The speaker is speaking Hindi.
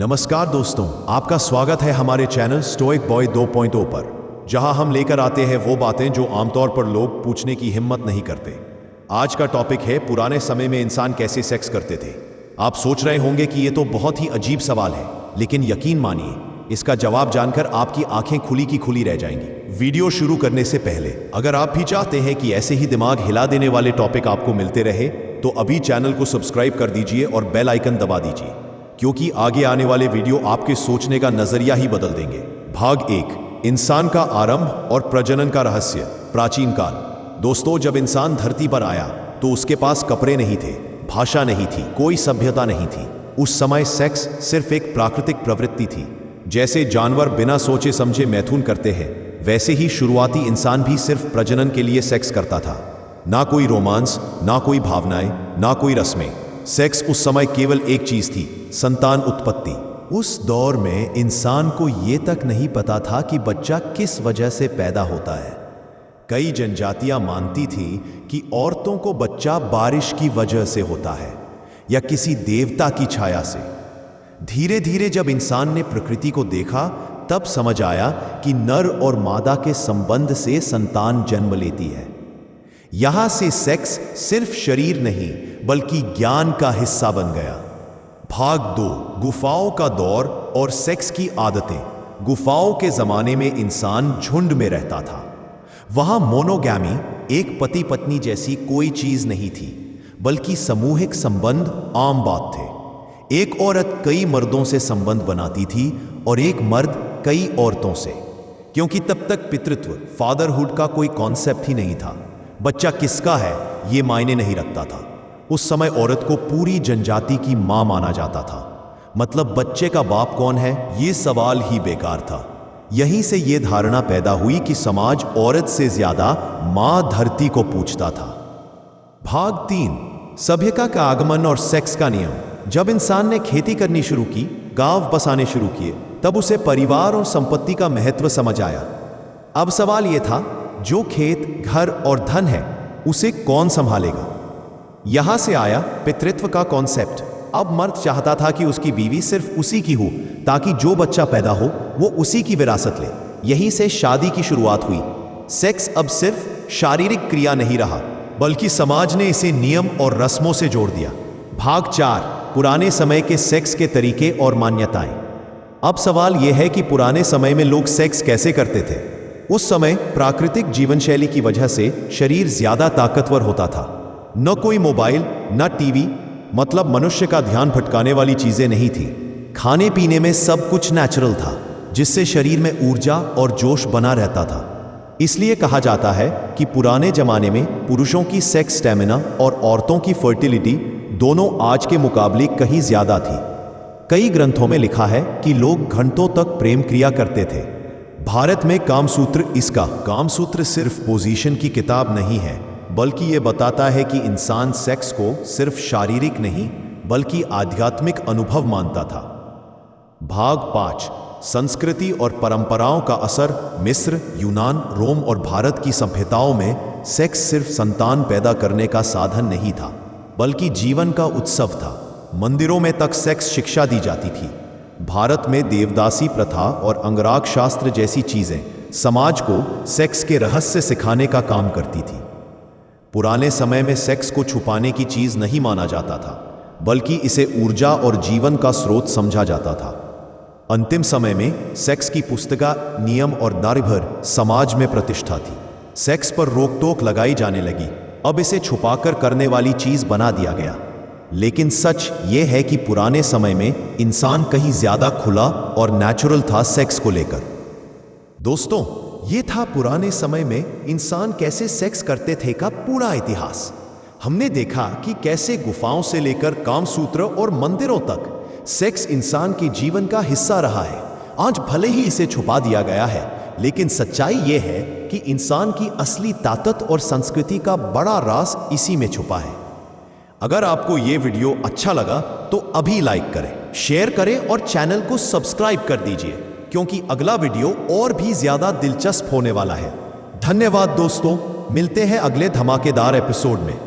नमस्कार दोस्तों, आपका स्वागत है हमारे चैनल स्टोइक बॉय 2.0 पर, जहां हम लेकर आते हैं वो बातें जो आमतौर पर लोग पूछने की हिम्मत नहीं करते। आज का टॉपिक है पुराने समय में इंसान कैसे सेक्स करते थे। आप सोच रहे होंगे कि ये तो बहुत ही अजीब सवाल है, लेकिन यकीन मानिए इसका जवाब जानकर आपकी आंखें खुली की खुली रह जाएंगी। वीडियो शुरू करने से पहले अगर आप भी चाहते हैं कि ऐसे ही दिमाग हिला देने वाले टॉपिक आपको मिलते रहे तो अभी चैनल को सब्सक्राइब कर दीजिए और बेल आइकन दबा दीजिए, क्योंकि आगे आने वाले वीडियो आपके सोचने का नजरिया ही बदल देंगे। भाग 1, इंसान का आरंभ और प्रजनन का रहस्य। प्राचीन काल। दोस्तों, जब इंसान धरती पर आया तो उसके पास कपड़े नहीं थे, भाषा नहीं थी, कोई सभ्यता नहीं थी। उस समय सेक्स सिर्फ एक प्राकृतिक प्रवृत्ति थी। जैसे जानवर बिना सोचे समझे मैथुन करते हैं, वैसे ही शुरुआती इंसान भी सिर्फ प्रजनन के लिए सेक्स करता था। ना कोई रोमांस, ना कोई भावनाएं, ना कोई रस्में। सेक्स उस समय केवल एक चीज थी, संतान उत्पत्ति। उस दौर में इंसान को यह तक नहीं पता था कि बच्चा किस वजह से पैदा होता है। कई जनजातियां मानती थी कि औरतों को बच्चा बारिश की वजह से होता है या किसी देवता की छाया से। धीरे धीरे जब इंसान ने प्रकृति को देखा, तब समझ आया कि नर और मादा के संबंध से संतान जन्म लेती है। यहां से सेक्स सिर्फ शरीर नहीं बल्कि ज्ञान का हिस्सा बन गया। भाग 2, गुफाओं का दौर और सेक्स की आदतें। गुफाओं के जमाने में इंसान झुंड में रहता था। वहां मोनोगैमी, एक पति पत्नी जैसी कोई चीज नहीं थी, बल्कि सामूहिक संबंध आम बात थे। एक औरत कई मर्दों से संबंध बनाती थी और एक मर्द कई औरतों से, क्योंकि तब तक पितृत्व, फादरहुड का कोई कॉन्सेप्ट ही नहीं था। बच्चा किसका है यह मायने नहीं रखता था। उस समय औरत को पूरी जनजाति की मां माना जाता था। मतलब बच्चे का बाप कौन है, यह सवाल ही बेकार था। यहीं से यह धारणा पैदा हुई कि समाज औरत से ज्यादा मां धरती को पूछता था। भाग 3, सभ्यता का आगमन और सेक्स का नियम। जब इंसान ने खेती करनी शुरू की, गांव बसाने शुरू किए, तब उसे परिवार और संपत्ति का महत्व समझ आया। अब सवाल यह था, जो खेत, घर और धन है उसे कौन संभालेगा। यहां से आया पितृत्व का कॉन्सेप्ट। अब मर्द चाहता था कि उसकी बीवी सिर्फ उसी की हो, ताकि जो बच्चा पैदा हो वो उसी की विरासत ले। यहीं से शादी की शुरुआत हुई। सेक्स अब सिर्फ शारीरिक क्रिया नहीं रहा, बल्कि समाज ने इसे नियम और रस्मों से जोड़ दिया। भाग 4, पुराने समय के सेक्स के तरीके और मान्यताएं। अब सवाल यह है कि पुराने समय में लोग सेक्स कैसे करते थे। उस समय प्राकृतिक जीवन शैली की वजह से शरीर ज्यादा ताकतवर होता था। न कोई मोबाइल, न टीवी, मतलब मनुष्य का ध्यान भटकाने वाली चीजें नहीं थी। खाने पीने में सब कुछ नेचुरल था, जिससे शरीर में ऊर्जा और जोश बना रहता था। इसलिए कहा जाता है कि पुराने जमाने में पुरुषों की सेक्स स्टेमिना और औरतों की फर्टिलिटी दोनों आज के मुकाबले कहीं ज्यादा थी। कई ग्रंथों में लिखा है कि लोग घंटों तक प्रेम क्रिया करते थे। भारत में कामसूत्र, इसका कामसूत्र सिर्फ पोजीशन की किताब नहीं है, बल्कि यह बताता है कि इंसान सेक्स को सिर्फ शारीरिक नहीं बल्कि आध्यात्मिक अनुभव मानता था। भाग 5, संस्कृति और परंपराओं का असर। मिस्र, यूनान, रोम और भारत की सभ्यताओं में सेक्स सिर्फ संतान पैदा करने का साधन नहीं था, बल्कि जीवन का उत्सव था। मंदिरों में तक सेक्स शिक्षा दी जाती थी। भारत में देवदासी प्रथा और अंगराग शास्त्र जैसी चीजें समाज को सेक्स के रहस्य सिखाने का काम करती थी। पुराने समय में सेक्स को छुपाने की चीज नहीं माना जाता था, बल्कि इसे ऊर्जा और जीवन का स्रोत समझा जाता था। अंतिम समय में सेक्स की पुस्तिका, नियम और निर्भर समाज में प्रतिष्ठा थी। सेक्स पर रोक टोक लगाई जाने लगी। अब इसे छुपाकर करने वाली चीज बना दिया गया। लेकिन सच यह है कि पुराने समय में इंसान कहीं ज्यादा खुला और नेचुरल था सेक्स को लेकर। दोस्तों, यह था पुराने समय में इंसान कैसे सेक्स करते थे का पूरा इतिहास। हमने देखा कि कैसे गुफाओं से लेकर कामसूत्र और मंदिरों तक सेक्स इंसान के जीवन का हिस्सा रहा है। आज भले ही इसे छुपा दिया गया है, लेकिन सच्चाई यह है कि इंसान की असली ताकत और संस्कृति का बड़ा राज इसी में छुपा है। अगर आपको यह वीडियो अच्छा लगा तो अभी लाइक करें, शेयर करें और चैनल को सब्सक्राइब कर दीजिए, क्योंकि अगला वीडियो और भी ज्यादा दिलचस्प होने वाला है। धन्यवाद दोस्तों, मिलते हैं अगले धमाकेदार एपिसोड में।